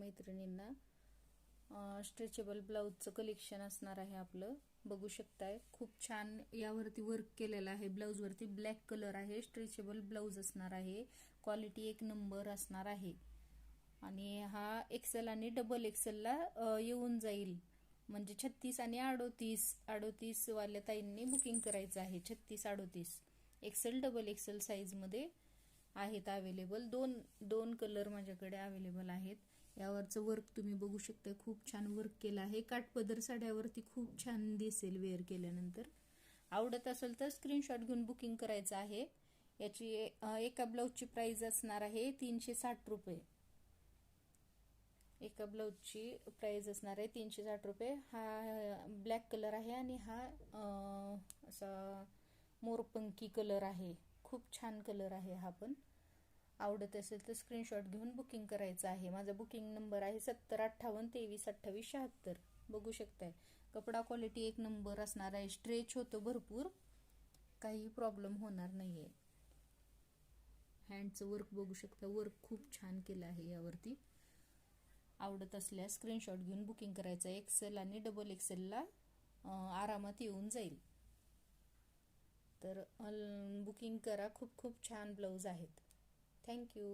मैत्रिणींना. Stretchable ब्लाऊजचं collection असणार आहे आपलं. बघू शकताय खूप छान यावरती वर्क केलेलं आहे. ब्लाऊजवरती ब्लॅक कलर आहे. स्ट्रेचेबल ब्लाऊज असणार आहे. क्वालिटी एक नंबर असणार आहे. आणि हा एक्सेल आणि डबल एक्सेलला येऊन जाईल. म्हणजे 36 आणि 38 वाल्या ताईंनी बुकिंग करायचं आहे. 36-38 एक्सेल डबल एक्सेल साईज मध्ये आहेत अवेलेबल. दोन कलर माझ्याकडे अवेलेबल आहेत. यावरचं वर्क तुम्ही बघू शकता. खूप छान वर्क केलं आहे. काठपदर साड्यावरती खूप छान दिसेल वेअर केल्यानंतर. आवडत असेल तर स्क्रीनशॉट घेऊन बुकिंग करायचं आहे. याची एका ब्लाऊजची प्राइस असणार आहे 360 रुपये. एका ब्लाऊजची प्राइस असणार आहे 360 रुपये. हा ब्लॅक कलर आहे आणि हा असा मोरपंखी कलर आहे. खूप छान कलर आहे हा पण. आवडत असेल तर स्क्रीनशॉट घेऊन बुकिंग करायचं आहे. माझा बुकिंग नंबर आहे 7058232876. बघू शकताय कपडा क्वालिटी एक नंबर असणार आहे. स्ट्रेच होतो भरपूर, काही प्रॉब्लेम होणार नाहीये. हँडचं वर्क बघू शकता. वर्क खूप छान केलं आहे यावरती. आवडत असल्यास स्क्रीनशॉट घेऊन बुकिंग करायचं. एक्सेल आणि डबल एक्सेलला आरामात येऊन जाईल. तर बुकिंग करा. खूप खूप छान ब्लाऊज आहेत. थँक्यू.